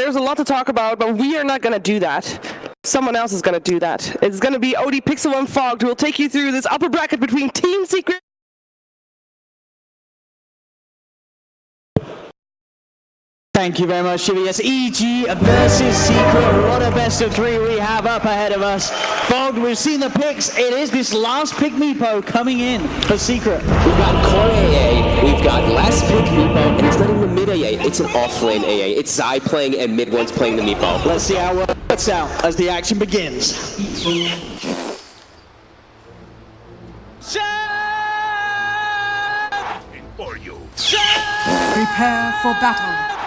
there's a lot to talk about, but we are not going to do that. Someone else is going to do that. It's going to be OD Pixel and Fogged who will take you through this upper bracket between Team Secret. Thank you very much, Shivy. Yes, EG versus Secret. What a best of three we have up ahead of us. Fogged, we've seen the picks. It is this last pick MEEPO coming in for Secret. We've got core AA, we've got last pick MEEPO, and it's not even mid AA, it's an off-lane AA. It's Zai playing and MidOne's playing the MEEPO. Let's see how it works out as the action begins. For you. Prepare for battle.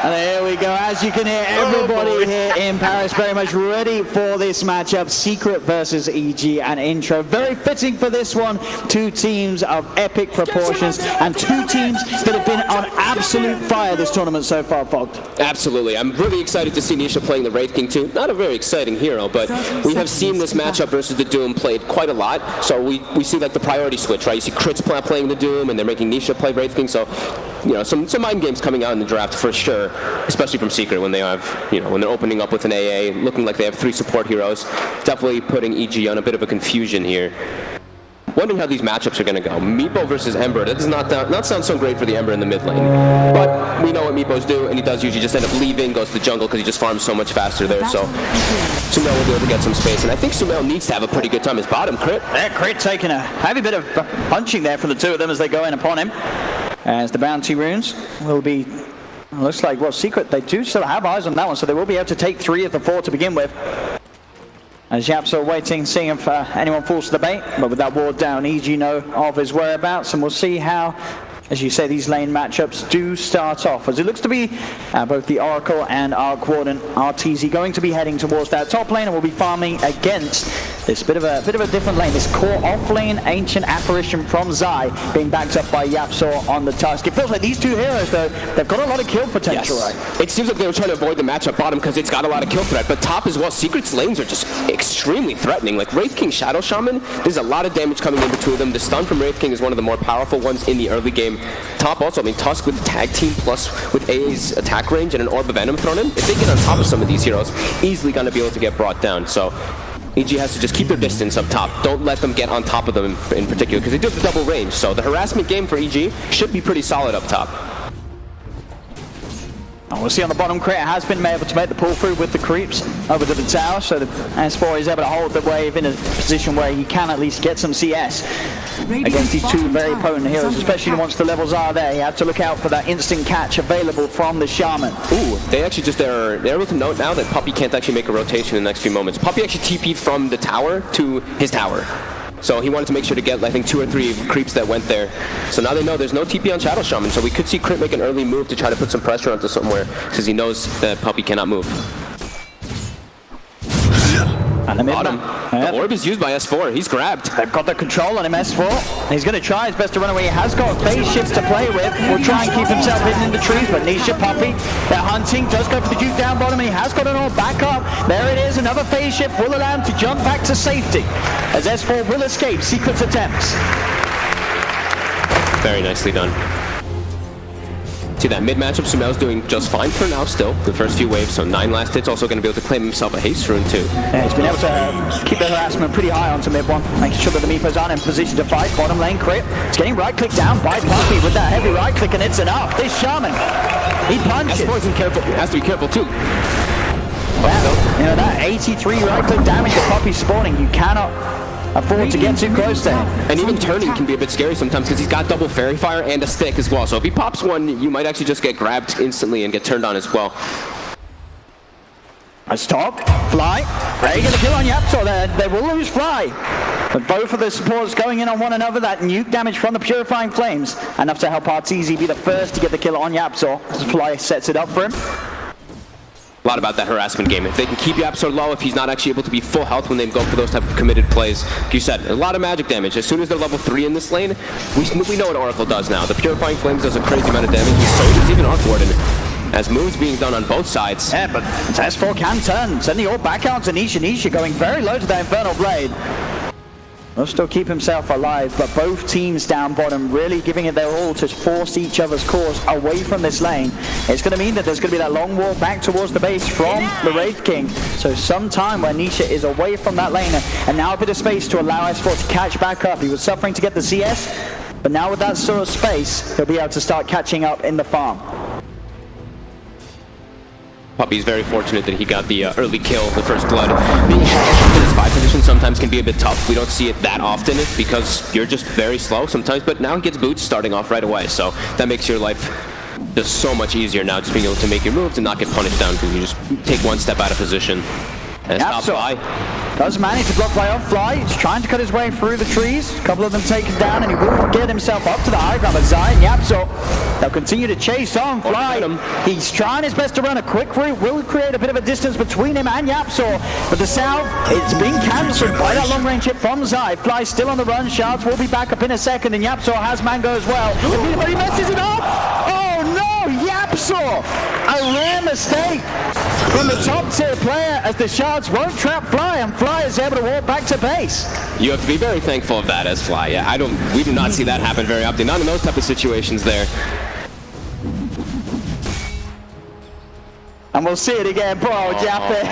And there we go. As you can hear, everybody here in Paris very much ready for this matchup. Secret versus EG and Intro. Very fitting for this one. Two teams of epic proportions and two teams that have been on absolute fire this tournament so far, Fogged. Absolutely. I'm really excited to see Nisha playing the Wraith King too. Not a very exciting hero, but we have seen this matchup versus the Doom played quite a lot. So we see like the priority switch, right? You see Crits playing the Doom and they're making Nisha play Wraith King. So, you know, some mind games coming out in the draft for sure, especially from Secret when they have, you know, when they're opening up with an AA, looking like they have 3 support heroes. Definitely putting EG on a bit of a confusion here. Wondering how these matchups are going to go. MEEPO versus Ember. That does not sound so great for the Ember in the mid lane. But we know what MEEPOs do, and he does usually just end up leaving, goes to the jungle because he just farms so much faster there. So SUMAIL will be able to get some space. And I think SUMAIL needs to have a pretty good time. His bottom crit. That crit taking a heavy bit of punching there from the two of them as they go in upon him. As the bounty runes will be, looks like, well, Secret, they do still have eyes on that one, so they will be able to take 3 of the 4 to begin with. As Yapso waiting, seeing if anyone falls to the bait, but with that ward down, EG know of his whereabouts, and we'll see how, as you say, these lane matchups do start off, as it looks to be both the Oracle and Arc Warden RTZ going to be heading towards that top lane, and will be farming against this bit of a different lane, this core off lane ancient apparition from Zai being backed up by Yapso on the Tusk. It feels like these two heroes, though, they've got a lot of kill potential, yes. Right? It seems like they were trying to avoid the matchup bottom because it's got a lot of kill threat, but top as well. Secret's lanes are just extremely threatening. Like Wraith King, Shadow Shaman, there's a lot of damage coming in between them. The stun from Wraith King is one of the more powerful ones in the early game. Top also, I mean, Tusk with tag team plus with AA's attack range and an Orb of Venom thrown in. If they get on top of some of these heroes, easily going to be able to get brought down. So EG has to just keep their distance up top. Don't let them get on top of them in particular, because they do have the double range. So the harassment game for EG should be pretty solid up top. And we'll see on the bottom, Crit has been able to make the pull through with the creeps over to the tower, so the S4 is able to hold the wave in a position where he can at least get some CS against these two very potent heroes, especially once the levels are there. You have to look out for that instant catch available from the Shaman. Ooh, they actually just, they're able to note now that Puppey can't actually make a rotation in the next few moments. Puppey actually TP'd from the tower to his tower. So he wanted to make sure to get, I think, 2 or 3 creeps that went there. So now they know there's no TP on Shadow Shaman, so we could see Crit make an early move to try to put some pressure onto somewhere, because he knows that Puppey cannot move. And the bottom. The orb is used by S4. He's grabbed. They've got the control on him, S4. He's going to try his best to run away. He has got phase shifts to play with. Will try and keep himself hidden in the trees, but Nisha, Puppey, they're hunting. Does go for the juke down bottom, and he has got an orb back up. There it is. Another phase shift will allow him to jump back to safety, as S4 will escape Secret's attempts. Very nicely done. See that mid matchup, SUMAIL's doing just fine for now still. The first few waves, so 9 last hits, also going to be able to claim himself a haste rune too. Yeah, he's been able to keep the harassment pretty high onto MidOne, making sure that the MEEPOs aren't in position to fight. Bottom lane Crit, it's getting right click down by Puppey with that heavy right click, and it's enough. This Shaman, he punches. Has to be careful too. Well, you know, that 83 right click damage that Puppey's spawning, you cannot afford to get too close to him. And even turning can be a bit scary sometimes because he's got double fairy fire and a stick as well. So if he pops one, you might actually just get grabbed instantly and get turned on as well. A stop, Fly, they get a kill on Yapso there. They will lose Fly. But both of the supports going in on one another, that nuke damage from the Purifying Flames, enough to help RTZ be the first to get the kill on Yapso as Fly sets it up for him. A lot about that harassment game. If they can keep Yapsor low, if he's not actually able to be full health when they go for those type of committed plays, like you said, a lot of magic damage. As soon as they're level 3 in this lane, we know what Oracle does now. The Purifying Flames does a crazy amount of damage, and so does even Arc Warden. As moves being done on both sides. Yeah, but S4 can turn. Sending all back out to Nisha, going very low to that Infernal Blade. Will still keep himself alive, but both teams down bottom really giving it their all to force each other's course away from this lane. It's going to mean that there's going to be that long walk back towards the base from the Wraith King. So some time where Nisha is away from that lane, and now a bit of space to allow S4 to catch back up. He was suffering to get the CS, but now with that sort of space, he'll be able to start catching up in the farm. Puppy's very fortunate that he got the early kill, the first blood. Being in his 5 position sometimes can be a bit tough. We don't see it that often because you're just very slow sometimes, but now he gets boots starting off right away, so that makes your life just so much easier now, just being able to make your moves and not get punished down because you just take one step out of position. And stop Fly. Does manage to block by off Fly. He's trying to cut his way through the trees. A couple of them taken down, and he will get himself up to the high ground. But Zai and Yapsor, they'll continue to chase on Fly. He's trying his best to run a quick route. Will create a bit of a distance between him and Yapsor. But the south, it's been cancelled by that long range hit from Zai. Fly still on the run. Shards will be back up in a second, and Yapsor has Mango as well. But he messes it up. Oh no, Yapsor! A rare mistake from the top tier player as the Shards won't trap Fly, and Fly is able to walk back to base. You have to be very thankful of that as Fly. Yeah, we do not see that happen very often. Not in those type of situations there. And we'll see it again. Bro, Jappe.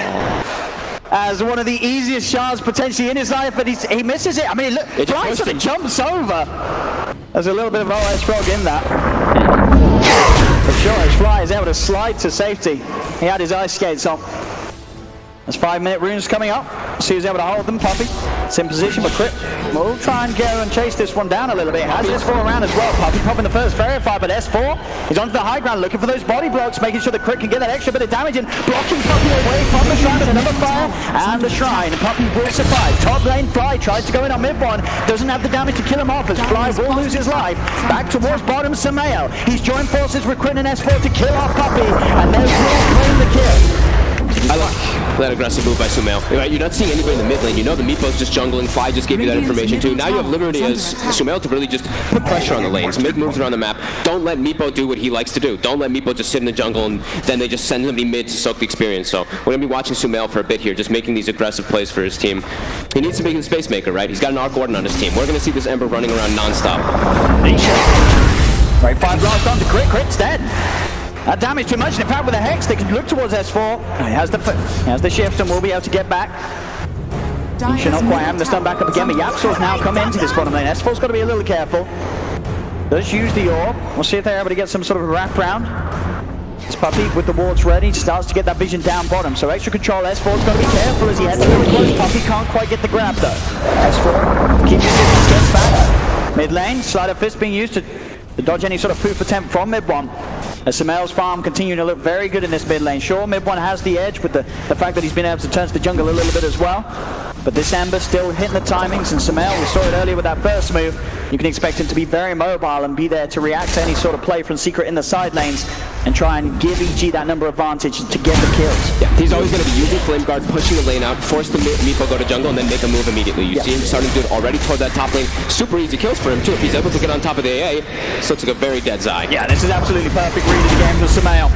As one of the easiest shards potentially in his life, but he misses it. I mean, look, Fly sort of jumps over. There's a little bit of OS frog in that. For sure, as Fly is able to slide to safety. He had his ice skates on. There's 5-minute runes coming up. See who's able to hold them. Puppy, it's in position, but Crit will try and go and chase this one down a little bit. Has S4 around as well. Puppy popping the first verify, but S4 is onto the high ground looking for those body blocks, making sure the Crit can get that extra bit of damage and blocking Puppy away from the shrine with another fire and the shrine. Puppy will survive. Top lane Fly tries to go in on MidOne. Doesn't have the damage to kill him off as Fly will lose his life. Back towards bottom, SUMAIL. He's joined forces with Crit and S4 to kill off Puppy, and there's Will claim the kill. I like that aggressive move by SUMAIL. Right, you're not seeing anybody in the mid lane. You know the MEEPO's just jungling. Fly just gave you that information too. Now you have liberty as SUMAIL to really just put pressure on the lanes, make moves around the map. Don't let MEEPO do what he likes to do. Don't let MEEPO just sit in the jungle and then they just send somebody mid to soak the experience. So we're going to be watching SUMAIL for a bit here, just making these aggressive plays for his team. He needs to be the space maker, right? He's got an Arc Warden on his team. We're going to see this Ember running around non-stop. Right, 5 blast on to Crit. Crit's dead. That damage too much, and in fact with the Hex they can look towards S4. He has the shift and will be able to get back. Should not quite have the stun back up again, but Yapsor's now come into this bottom lane. S4's got to be a little careful. Does use the orb. We'll see if they're able to get some sort of a wrap round. This Puppy with the wards ready starts to get that vision down bottom, so extra control. S4's got to be careful as he heads a little close. Puppy can't quite get the grab though. S4 keeps his distance, gets back. Mid lane, Sleight of Fist being used to dodge any sort of poof attempt from MidOne. As SUMAIL's farm continuing to look very good in this mid lane. Sure, MidOne has the edge with the fact that he's been able to turn to the jungle a little bit as well. But this Ember still hitting the timings, and SUMAIL, we saw it earlier with that first move. You can expect him to be very mobile and be there to react to any sort of play from Secret in the side lanes and try and give EG that number advantage to get the kills. Yeah, he's always going to be using Flame Guard, pushing the lane out, force the MEEPO go to jungle, and then make a move immediately. You see him starting to do it already toward that top lane. Super easy kills for him too. If he's able to get on top of the AA, this looks like a very dead Zai. Yeah, this is absolutely perfect read of the game for SUMAIL.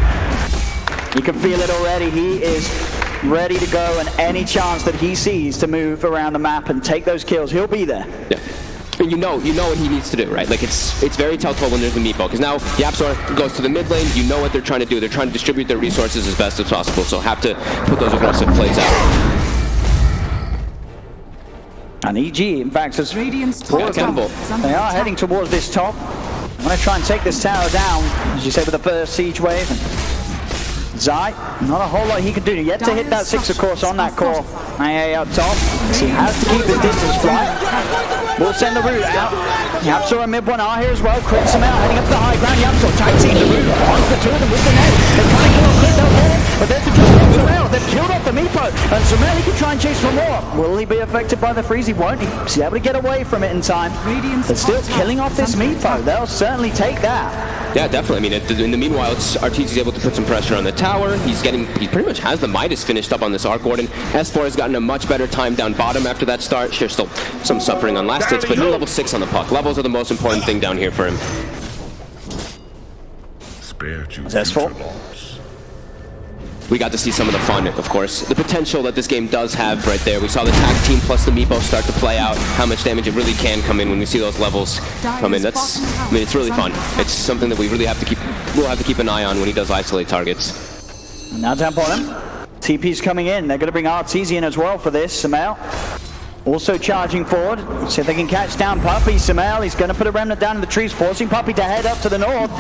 You can feel it already. He is ready to go, and any chance that he sees to move around the map and take those kills, he'll be there. Yeah. And you know what he needs to do, right? Like it's very telltale when there's the MEEPO, because now Yapsor goes to the mid lane. You know what they're trying to do. They're trying to distribute their resources as best as possible, so have to put those aggressive plays out. And EG, in fact, is accountable. They are heading towards this top. I'm going to try and take this tower down, as you said, with the first siege wave. And Zai, not a whole lot he can do. Yet to hit that 6, of course, on that core. AA up top. So he has to keep his distance fly. We'll send the route out. Yapsor and MidOne are here as well. Crit and SUMAIL heading up to the high ground. Yapsor tag team the route onto the two of them with the net. They're trying to kill off Crit, but there's the kill from SUMAIL. They've killed off the MEEPO. MEEPO. And SUMAIL can try and chase for more. Will he be affected by the freeze? He won't. He's able to get away from it in time. But still killing off this MEEPO. They'll certainly take that. Yeah, definitely. I mean, in the meanwhile, Arteezy's able to put some pressure on the tower. He pretty much has the Midas finished up on this Arc Warden. S4 has gotten a much better time down bottom after that start. Sure, still some suffering on last hits, but no level 6 on the puck. Levels are the most important thing down here for him. S4. We got to see some of the fun, of course. The potential that this game does have right there. We saw the tag team plus the MEEPO start to play out. How much damage it really can come in when we see those levels come in. It's really fun. It's something that we really have to keep. We'll have to keep an eye on when he does isolate targets. And now down bottom. TP's coming in. They're going to bring Arteezy in as well for this. SUMAIL also charging forward. See if they can catch down Puppey. SUMAIL, he's going to put a remnant down in the trees, forcing Puppey to head up to the north.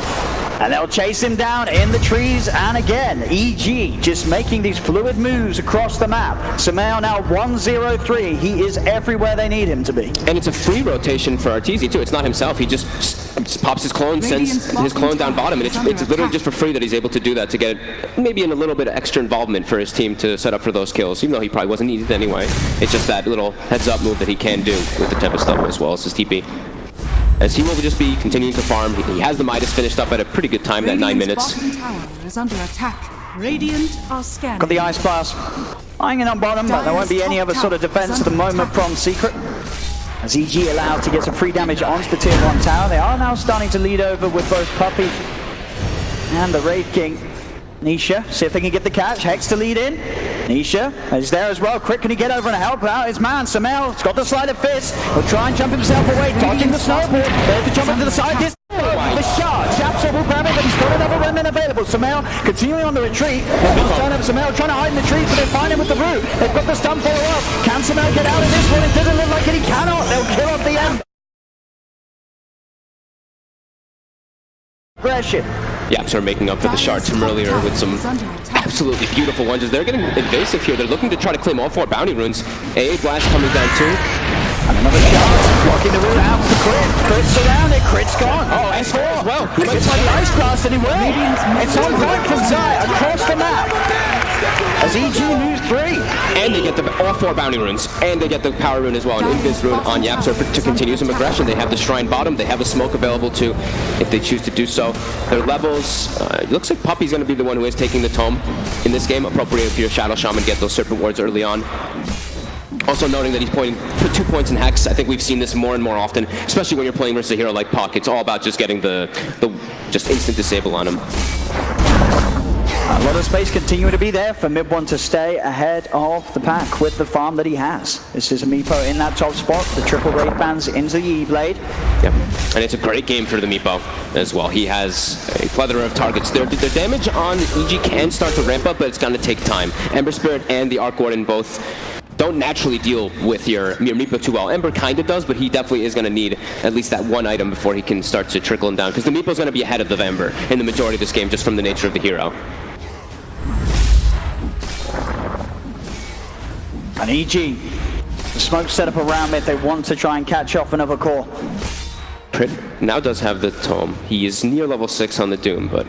And they'll chase him down in the trees, and again, EG just making these fluid moves across the map. SUMAIL now 1-0-3. He is everywhere they need him to be. And it's a free rotation for Arteezy too. It's not himself. He just pops his clone, sends his clone down bottom, and it's literally just for free that he's able to do that to get maybe in a little bit of extra involvement for his team to set up for those kills, even though he probably wasn't needed anyway. It's just that little heads-up move that he can do with the Tempest level as well as his TP. As he will just be continuing to farm. He has the Midas finished up at a pretty good time, that 9 minutes. Tower is under attack. Radiant are scanning. Got the Ice Blast hanging on bottom, but there won't be any other sort of defense at the moment from Secret. As EG allowed to get some free damage onto the tier 1 tower. They are now starting to lead over with both Puppey and the Wraith King. Nisha, see if they can get the catch. Hex to lead in. Nisha is there as well. Crit, can he get over and help out his man? SUMAIL's got the sleight of fist. He'll try and jump himself away, dodging the snowball. There's the jump into the side. The shot. Japso will grab it, but he's got another remnant available. SUMAIL continuing on the retreat. SUMAIL trying to hide in the trees, but they find him with the root. They've got the stun follow up. Can SUMAIL get out of this one? It doesn't look like it. He cannot. They'll kill off the end. Aggression. Yaps are making up for the shards from earlier with some absolutely beautiful ones. They're getting invasive here. They're looking to try to claim all 4 bounty runes. AA Blast coming down too. And another shot. Blocking the root out for Crit. Crit's around it. Crit's gone. Oh, S4 as well. He might try the Ice Blast and he will. It's on point from Zai across the map. As EG lose 3. And they get all 4 bounty runes. And they get the power rune as well. An invis rune on Yapser to continue some aggression. They have the shrine bottom. They have a smoke available too if they choose to do so. Their levels, it looks like Puppey's going to be the one who is taking the tome in this game. Appropriate if you're a Shadow Shaman, get those Serpent Wards early on. Also noting that he's put 2 points in Hex. I think we've seen this more and more often, especially when you're playing versus a hero like Puck. It's all about just getting the just instant disable on him. A lot of space continuing to be there for MidOne to stay ahead of the pack with the farm that he has. This is a MEEPO in that top spot. The triple Wraith bands into the E-Blade. Yep. And it's a great game for the MEEPO as well. He has a plethora of targets. Their damage on EG can start to ramp up, but it's going to take time. Ember Spirit and the Arc Warden both don't naturally deal with your MEEPO too well. Ember kind of does, but he definitely is going to need at least that one item before he can start to trickle him down, because the MEEPO is going to be ahead of the Ember in the majority of this game just from the nature of the hero. And EG, the smoke set up around it. They want to try and catch off another core. Prit now does have the tome. He is near level 6 on the Doom, but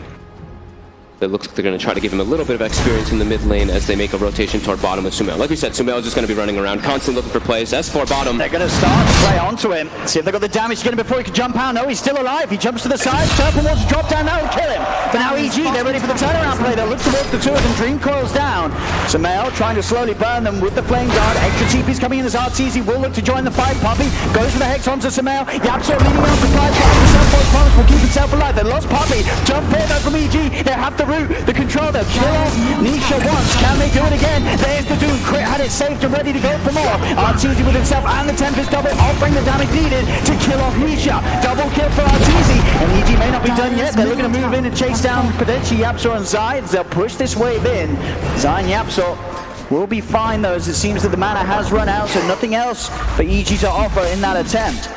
it looks like they're going to try to give him a little bit of experience in the mid lane as they make a rotation toward bottom with SUMAIL. Like we said, SUMAIL is just going to be running around, constantly looking for plays. S4 bottom. They're going to start to play onto him. See if they got the damage to get him before he can jump out. No, he's still alive. He jumps to the side. Serpent wants to drop down. That will kill him. But now EG, they're ready for the turnaround play. They'll look towards the 2 of them. Dream coils down. SUMAIL trying to slowly burn them with the flame guard. Extra TP's coming in as Arteezy will look to join the fight. Puppey goes for the Hex onto SUMAIL. Yapso leading on to fight. Serpent's promise will keep himself alive. They lost Puppey. Jump forward from EG. They have the root, the control. They'll kill off Nisha once. Can they do it again? There's the Doom. Crit had it saved and ready to go for more. Arteezy with himself and the Tempest double offering the damage needed to kill off Nisha. Double kill for Arteezy. And EG may not be done yet. They're looking to move in and chase down potentially Yapso and Zai. They'll push this wave in. Zai and Yapso will be fine though, as it seems that the mana has run out, so nothing else for EG to offer in that attempt.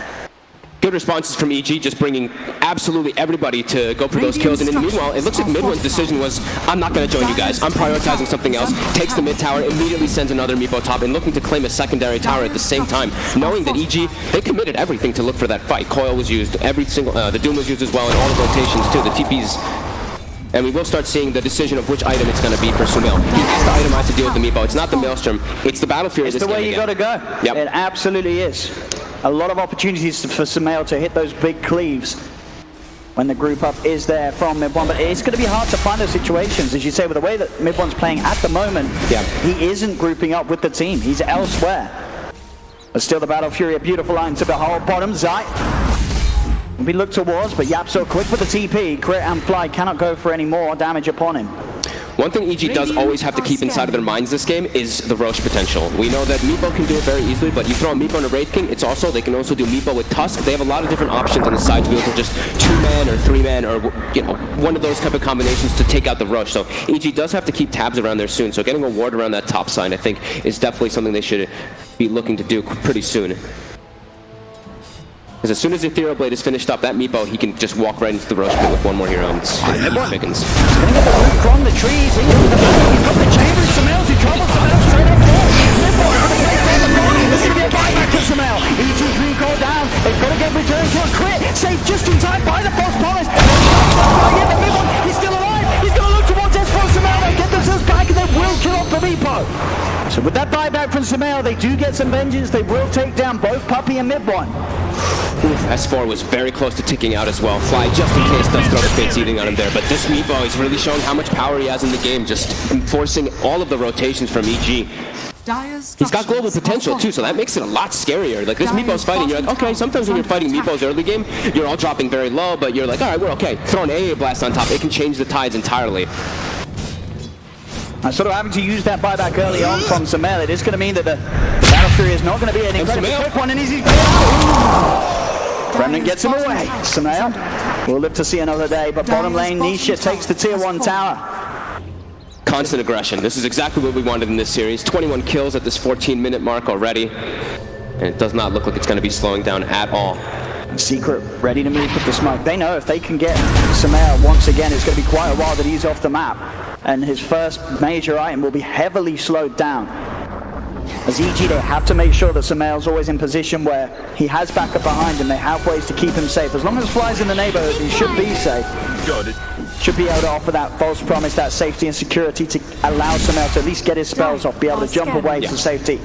Good responses from EG, just bringing absolutely everybody to go for those kills. And in the meanwhile, it looks like MidOne's decision was, I'm not going to join you guys. I'm prioritizing something else. Takes the mid tower, immediately sends another MEEPO top, and looking to claim a secondary tower at the same time, knowing that EG, they committed everything to look for that fight. Coil was used, every single, the Doom was used as well, and all the rotations too. The TP's And we will start seeing the decision of which item it's going to be for SUMAIL. He has to itemize to deal with the MEEPO. It's not the Maelstrom. It's the Battle Fury. It's the way you got to go. Yep. It absolutely is. A lot of opportunities for SUMAIL to hit those big cleaves when the group up is there from MidOne. But it's going to be hard to find those situations. As you say, with the way that MidOne's playing at the moment, he isn't grouping up with the team. He's elsewhere. But still the Battle Fury, a beautiful line to behold. Bottom, Zai will be looked towards, but YapzOr quick with the TP. Crit and Fly cannot go for any more damage upon him. One thing EG does always have to keep inside of their minds this game is the Roche potential. We know that MEEPO can do it very easily, but you throw a MEEPO and a Wraith King, they can also do MEEPO with Tusk. They have a lot of different options on the side to be able to just 2-man or 3-man or, you know, one of those type of combinations to take out the Roche. So EG does have to keep tabs around there soon. So getting a ward around that top side, I think, is definitely something they should be looking to do pretty soon. Because as soon as the Ethereal Blade is finished up, that MEEPO, he can just walk right into the Roche pit with one more hero, and it's Pickens. He's going to get the root from the trees into the back. He's got the chambers. SUMAIL's in trouble. SUMAIL straight up there. MidOne for the great from the front. There's going to be a buyback to SUMAIL. EG's recall down. They've got to get returned to a crit. Saved just in time by the false promise. MidOne, he's still alive. He's going to look towards S4 SUMAIL. They get themselves back and they will kill off the MEEPO. So with that buyback from SUMAIL, they do get some vengeance. They will take down both Puppey and MidOne. S4 was very close to ticking out as well. Fly, just in case, does throw the Fates Eating on him there. But this MEEPO is really showing how much power he has in the game, just enforcing all of the rotations from EG. He's got global potential too, so that makes it a lot scarier. Like, this MEEPO's fighting, you're like, okay, sometimes when you're fighting MEEPO's early game, you're all dropping very low, but you're like, all right, we're okay. Throw an AA Blast on top, it can change the tides entirely. Sort of having to use that buyback early on from SUMAIL, it is going to mean that the Battle Fury is not going to be an incredibly quick one, and easy. Remnant gets him away. SUMAIL will live to see another day, but bottom lane, Nisha takes the tier 1 tower. Constant aggression. This is exactly what we wanted in this series. 21 kills at this 14-minute mark already, and it does not look like it's going to be slowing down at all. Secret ready to move with the smoke. They know if they can get SUMAIL once again, it's going to be quite a while that he's off the map, and his first major item will be heavily slowed down. As EG, they have to make sure that SUMAIL's always in position where he has backup behind him. They have ways to keep him safe. As long as Fly's in the neighborhood, he should be safe. Got it. Should be able to offer that false promise, that safety and security to allow SUMAIL to at least get his spells off, be able to jump away for safety.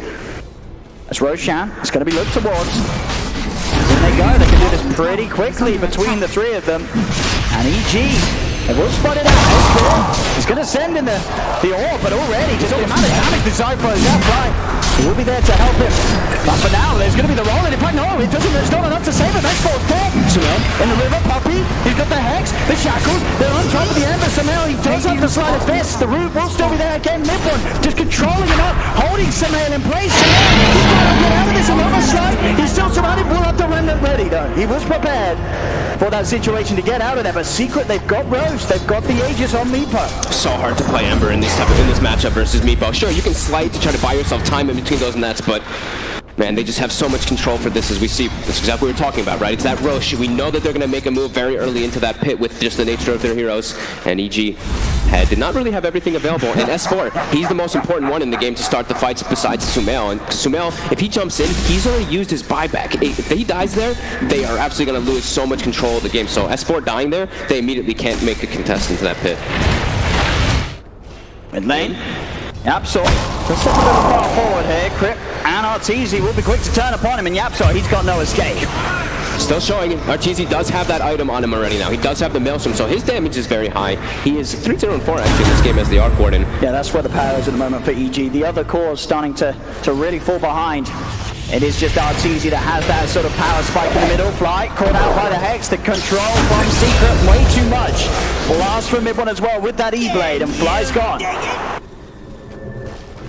As Roshan is going to be looked towards. In they go. They can do this pretty quickly between the three of them. And EG, they will spot it out. He's going to send in the orb, but already just the amount of damage the Zypher is that Fly. He will be there to help him. But for now, there's going to be the roll. And in fact, no, it doesn't. There's not enough to save him. S4's dead. SUMAIL in the river. Puppey, he's got the Hex, the Shackles. They're on top of the Ember. SUMAIL, he does have the Sleight of Fist. The root will still be there again. MidOne just controlling him up, holding SUMAIL in place. SUMAIL, he's got to get out of this another slide. He's still surrounded. Will have the Remnant ready, though. He was prepared for that situation to get out of there. But Secret, they've got Roche. They've got the Aegis on MEEPO. So hard to play Ember in this matchup versus MEEPO. Sure, you can slide to try to buy yourself time in between those nets, but man, they just have so much control for this, as we see. That's exactly what we're talking about, right? It's that Roche. We know that they're going to make a move very early into that pit with just the nature of their heroes, and EG did not really have everything available. And S4, he's the most important one in the game to start the fights besides SUMAIL. And SUMAIL, if he jumps in, he's already used his buyback. If he dies there, they are absolutely going to lose so much control of the game. So S4 dying there, they immediately can't make a contest into that pit. Mid lane, YapzOr just a little far forward here. Crit and Arteezy will be quick to turn upon him, and YapzOr, he's got no escape. Still showing it. Arteezy does have that item on him already now. He does have the Maelstrom, so his damage is very high. He is 3-0-4 actually in this game as the Arc Warden. Yeah, that's where the power is at the moment for EG. The other core is starting to really fall behind. It is just Arteezy that has that sort of power spike in the middle. Fly caught out by the Hex. The control from Secret, way too much. Blast from MidOne as well with that E-Blade, and Fly's gone.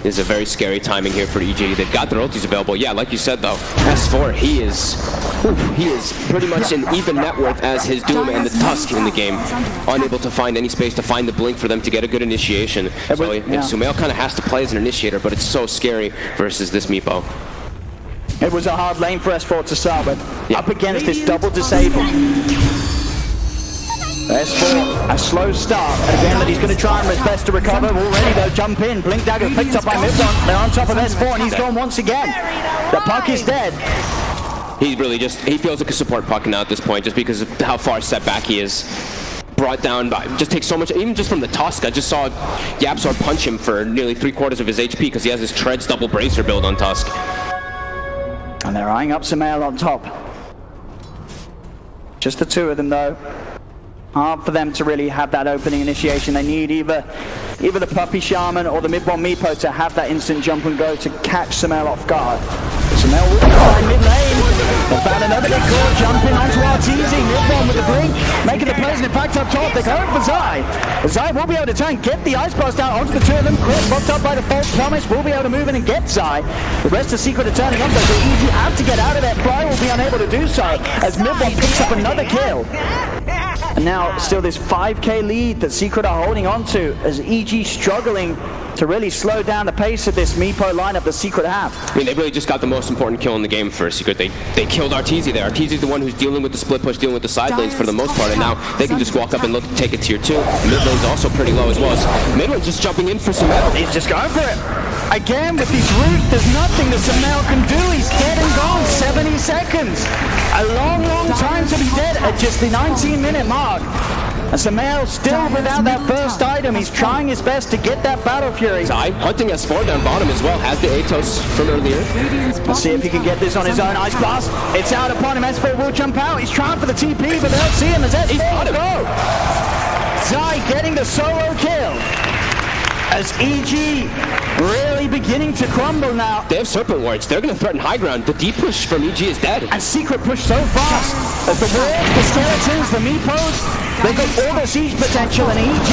Is a very scary timing here for EG. They've got their ultis available. Yeah, like you said though, S4, he is pretty much an even net worth as his Doom and the Tusk in the game. Unable to find any space to find the blink for them to get a good initiation. So SUMAIL kind of has to play as an initiator, but it's so scary versus this MEEPO. It was a hard lane for S4 to start with. Up against this double disable. S4, a slow start, and again that he's going to try his best to recover. Already though, jump in, Blink Dagger picked up by MidOne. They're on top of S4 and he's gone once again. The puck is dead. He's really just, he feels like a support puck now at this point just because of how far set back he is. brought down by, just takes so much, even just from the Tusk. I just saw Yapzor punch him for nearly 3/4 of his HP because he has his Treads double bracer build on Tusk. And they're eyeing up SUMAIL on top. Just the two of them though. Hard for them to really have that opening initiation. They need either the Puppy Shaman or the MidOne.Meepo to have that instant jump and go to catch SUMAIL off guard. SUMAIL will find mid lane. They found another big core jumping onto RTZ. MidOne with the blink, making the plays, and in fact up top, they're going for Zai. Zai will be able to try and get the Ice Blast out onto the two of them. Crit locked up by the False Promise, will be able to move in and get Zai. The rest of Secret are turning up though, so EG have to get out of there. Fly will be unable to do so as MidOne picks up another kill. And now still this 5k lead that Secret are holding on to as EG struggling to really slow down the pace of this MEEPO lineup that Secret have. I mean, they really just got the most important kill in the game for Secret. They killed RTZ there. RTZ is the one who's dealing with the split push, dealing with the side lanes for the most part, and now they can just walk up and look to take it tier 2. Mid lane's also pretty low as well. MidOne's just jumping in for SUMAIL. He's just going for it. Again, with his root, there's nothing that SUMAIL can do. He's dead and gone. 70 seconds. A long, long time to be dead at just the 19-minute mark. And SUMAIL still without that first item. He's trying his best to get that Battle Fury. Zai hunting S4 down bottom as well. Has the Atos from earlier. Let's see if he can get this on his own. Ice Blast. It's out upon him. S4 will jump out. He's trying for the TP, but they don't see him as S4 go. Zai getting the solo kill. As EG really beginning to crumble now. They have Serpent Wards. They're going to threaten high ground. The deep push from EG is dead. And Secret push so fast as the wards, the skeletons, the MEEPOs, they've got all the siege potential, and EG,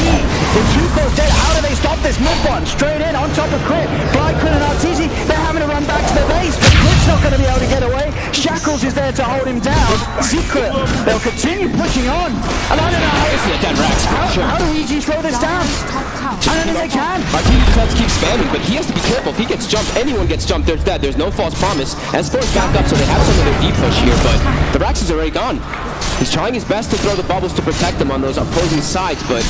the two goes dead. How do they stop this MidOne? Straight in on top of Crit. Fly, Crit, and RTZ, they're having to run back to their base, but Crit's not going to be able to get away. Shackles is there to hold him down. Secret, they'll continue pushing on. And I don't know how do EG slow this down? I don't think they can. RTZ just has to keep spamming, but he has to be careful. If he gets jumped, anyone gets jumped, there's dead. There's no false promise. S4 is back up, so they have some of their deep push here, but the Rax is already gone. He's trying his best to throw the bubbles to protect them on those opposing sides, but...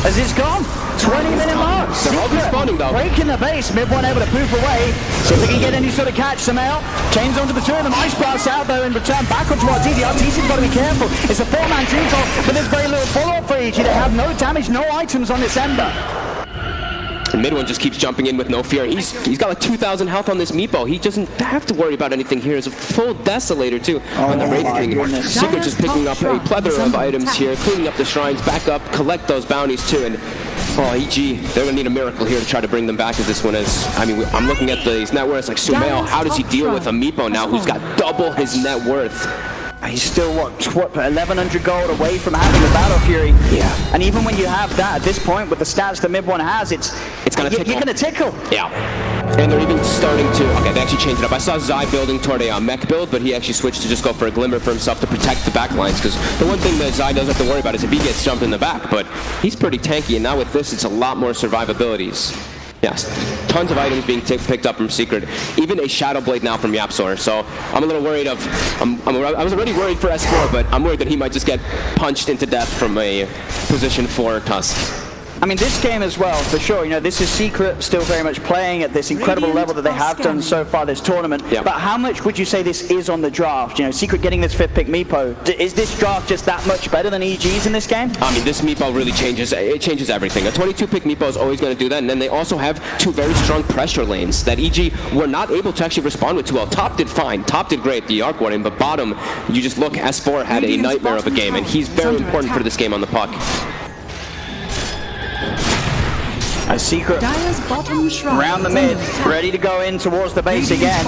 As it's gone, 20-minute mark. They're all responding though. Breaking the base, MidOne able to poof away. See if they can get any sort of catch. SUMAIL chains onto the two of them. Ice Blast out though in return back onto RTZ. RTZ's got to be careful. It's a 4-man team call, but there's very little follow-up for EG. They have no damage, no items on this Ember. And MidOne just keeps jumping in with no fear. He's got like 2,000 health on this MEEPO. He doesn't have to worry about anything here. It's a full Desolator too on the Wraith King. Secret just picking up a plethora of items here, cleaning up the shrines, back up, collect those bounties too. And EG, they're gonna need a miracle here to try to bring them back as this one is. I mean, I'm looking at these net worths like SUMAIL. How does he deal with a MEEPO now who's got double his net worth? He's still, what 1,100 gold away from having a Battle Fury. Yeah. And even when you have that, at this point, with the stats that MidOne has, it's gonna tickle. You're gonna tickle. Yeah. And they're even starting to, okay, they actually changed it up. I saw Zai building toward a mech build, but he actually switched to just go for a Glimmer for himself to protect the back lines, because the one thing that Zai doesn't have to worry about is if he gets jumped in the back, but he's pretty tanky, and now with this, it's a lot more survivabilities. Yes, tons of items being picked up from Secret. Even a Shadow Blade now from Yapzor. So I'm a little worried of... I was already worried for S4, but I'm worried that he might just get punched into death from a position 4 Tusk. I mean, this game as well, for sure. You know, this is Secret still very much playing at this incredible level that they have done so far this tournament. Yeah. But how much would you say this is on the draft? You know, Secret getting this 5th pick MEEPO. Is this draft just that much better than EG's in this game? I mean, this MEEPO really changes everything. A 22 pick MEEPO is always going to do that, and then they also have 2 very strong pressure lanes that EG were not able to actually respond with too well. Top did fine, top did great, the Arc Warden, but bottom, you just look, S4 had a nightmare of a game, and he's very important for this game on the puck. A Secret around the mid, ready to go in towards the base again.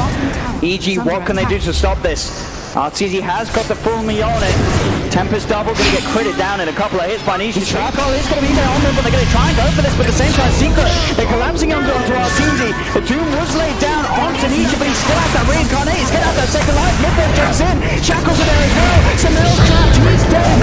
EG, what can they do to stop this? RTZ has got the full me on it. Tempest double, going to get critted down in a couple of hits by Nisha. Charcoal is going to be there on them, but they're going to try and go for this, but at the same time, Secret, they're collapsing onto RTZ. The Doom was laid down onto Nisha, but he still has that reincarnate. He's getting out that second life. MidOne jumps in. Shackles are there as well. SUMAIL's trapped. He's dead.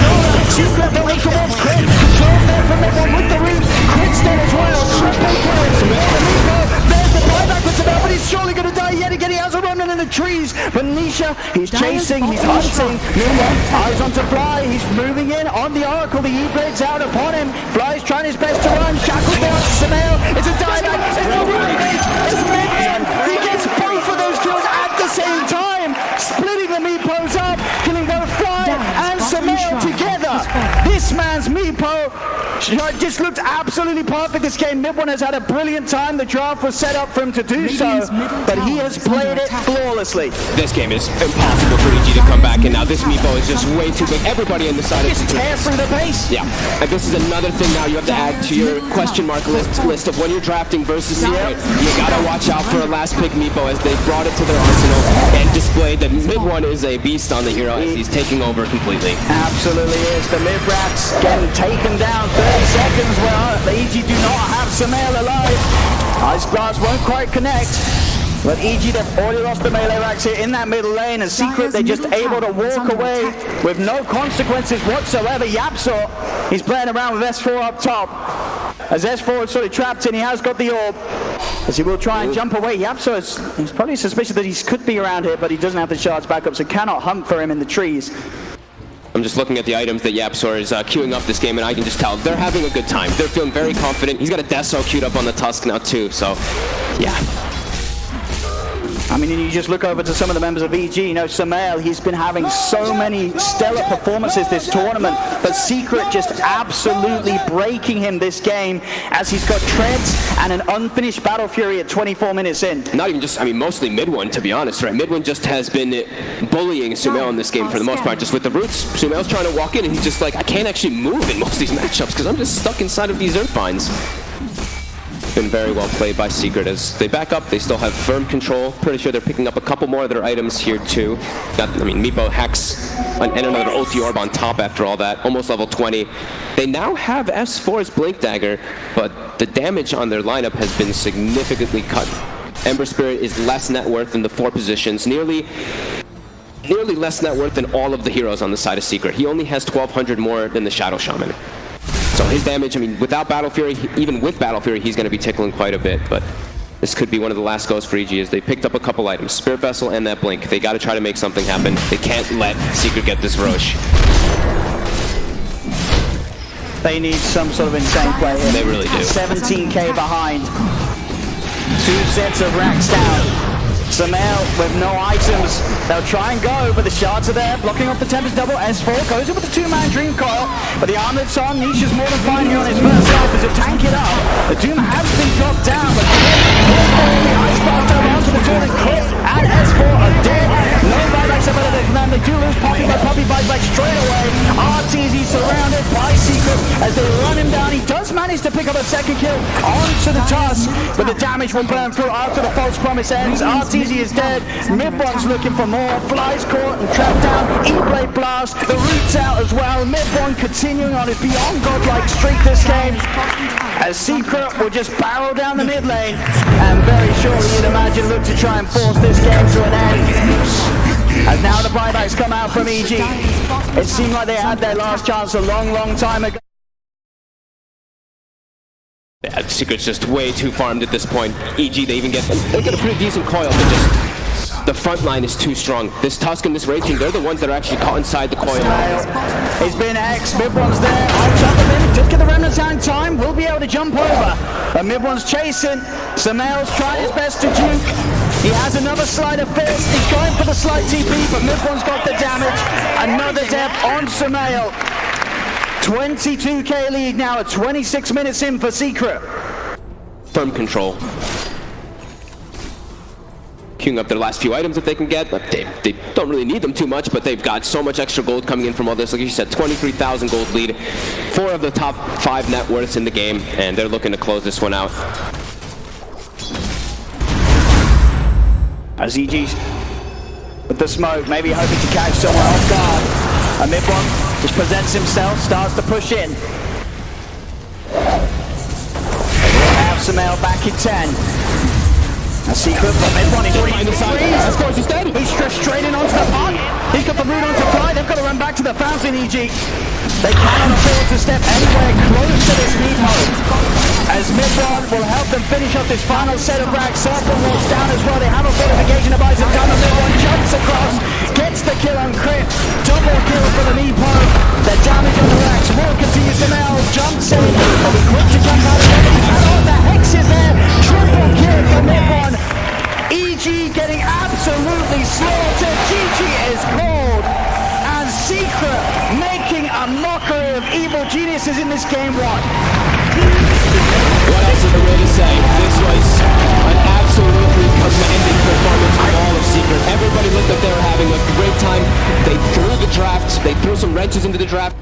Secret going towards Crit. Control there from MidOne with the root. Crit's dead as well. Triple kill. SUMAIL and MEEPO. There's the buyback with SUMAIL, but he's surely going to die yet again. He has a run in the trees. But Nisha, he's chasing, he's hunting. Meanwhile, eyes onto Fly. He's moving in on the Oracle. The E-Blade's out upon him. Fly's trying his best to run. Shackles down to SUMAIL. It's a dieback. It's not really big. It's MidOne. He gets both of those kills at the same time. Splitting the MEEPOs up. Killing both Fly and SUMAIL together. Just looked absolutely perfect this game. MidOne has had a brilliant time. The draft was set up for him to do so, but he has played it flawlessly. This game is impossible for EG to come back, and now this MEEPO is just way too big. Everybody in the side Just tear through the base. Yeah, and this is another thing now you have to add to your question mark list of when you're drafting versus Secret. You gotta watch out for a last pick MEEPO as they brought it to their arsenal and displayed that MidOne is a beast on the hero as he's taking over completely. Absolutely is. The mid-rats getting taken down. 30 seconds where the EG do not have SUMAIL alive. Ice Blast won't quite connect. But EG, they've already lost the melee racks here in that middle lane, and Secret, they're just able to walk away with no consequences whatsoever. Yapsor, he's playing around with S4 up top. As S4 is sort of trapped in, he has got the orb. As he will try and jump away. Yapsor is probably suspicious that he could be around here, but he doesn't have the shards back up, so cannot hunt for him in the trees. I'm just looking at the items that Yapsor is queuing up this game, and I can just tell they're having a good time. They're feeling very confident. He's got a Deso queued up on the Tusk now too, so yeah. I mean, you just look over to some of the members of EG, you know, SUMAIL, he's been having so many stellar performances this tournament, but Secret just absolutely breaking him this game as he's got treads and an unfinished Battle Fury at 24 minutes in. Not even just, I mean, mostly MidOne, to be honest, right? MidOne just has been bullying SUMAIL in this game for the most part, just with the roots. SUMAIL's trying to walk in, and he's just like, I can't actually move in most of these matchups because I'm just stuck inside of these Earthbinds. Been very well played by Secret as they back up. They still have firm control. Pretty sure they're picking up a couple more of their items here too. I mean, MEEPO Hex and another ulti orb on top after all that. Almost level 20. They now have S4's Blink Dagger, but the damage on their lineup has been significantly cut. Ember Spirit is less net worth than the 4 positions. Nearly less net worth than all of the heroes on the side of Secret. He only has 1,200 more than the Shadow Shaman. So his damage, I mean, without Battle Fury, even with Battle Fury, he's going to be tickling quite a bit, but this could be one of the last goes for EG as they picked up a couple items. Spirit Vessel and that Blink. They got to try to make something happen. They can't let Secret get this Roche. They need some sort of insane play here. They really do. 17k behind. 2 sets of racks down. SUMAIL with no items. They'll try and go, but the shards are there, blocking off the Tempest double. S4 goes in with the 2-man Dream Coil, but the armored's on. Niche is more than fine here on his first life as it tank it up. The Doom has been dropped down, but the Ice Blast over onto the turn and Crit and S4 are dead. No buybacks ability from them. They do lose Poppy, but Poppy buys back straight away. RTZ surrounded by Secret as they run him down. He does manage to pick up a second kill onto the Tusk, but the damage will burn through after the false promise ends. RTZ is dead. MidOne's looking for more. Flies caught and trapped down. E-Blade Blast. The root's out as well. MidOne continuing on his beyond godlike streak this game. As Secret will just barrel down the mid lane and very shortly you'd imagine look to try and force this game to an end. As now the buybacks come out from EG. It seemed like they had their last chance a long time ago. Yeah, Secret's just way too farmed at this point. EG, they get a pretty decent coil, but just the front line is too strong. This Tusk and this Wraith King, they're the ones that are actually caught inside the coil. He's been X, MidOne's there. I'll jump him in, just get the remnants out in time. We'll be able to jump over. But MidOne's chasing. SUMAIL's trying his best to juke. He has another sleight of fist. He's going for the slight TP, but MidOne's got the damage. Another death on SUMAIL. 22k lead now at 26 minutes in for Secret. Firm control. Queuing up their last few items that they can get, but they don't really need them too much, but they've got so much extra gold coming in from all this. Like you said, 23,000 gold lead. 4 of the top 5 net worths in the game, and they're looking to close this one out. As EG's with the smoke, maybe hoping to catch someone off guard. And MidOne just presents himself, starts to push in. Now SUMAIL back in 10. A Secret, but MidOne is already in the side. Of course, he's dead. He's stretched straight in onto the pot. He's got the root onto fly. They've got to run back to the fountain, EG. They cannot afford to step anywhere close to this MEEPO. As MidOne will help them finish off this final set of racks. Serpent walks down as well. They have a fortification of Isaac down, and MidOne jumps across, gets the kill on Crit. Double kill for the MEEPO. The damage on the racks will continue. SUMAIL jumps in. They'll be quick to jump out of it. Oh, the Hex is there. Triple kill for MidOne. EG getting absolutely slaughtered. GG is called. And Secret making a mockery of Evil Genius's losers in this game one. What else is there really to say? This was an absolutely commanding performance from all of Secret. Everybody looked like they were having a great time. They threw the draft. They threw some wrenches into the draft.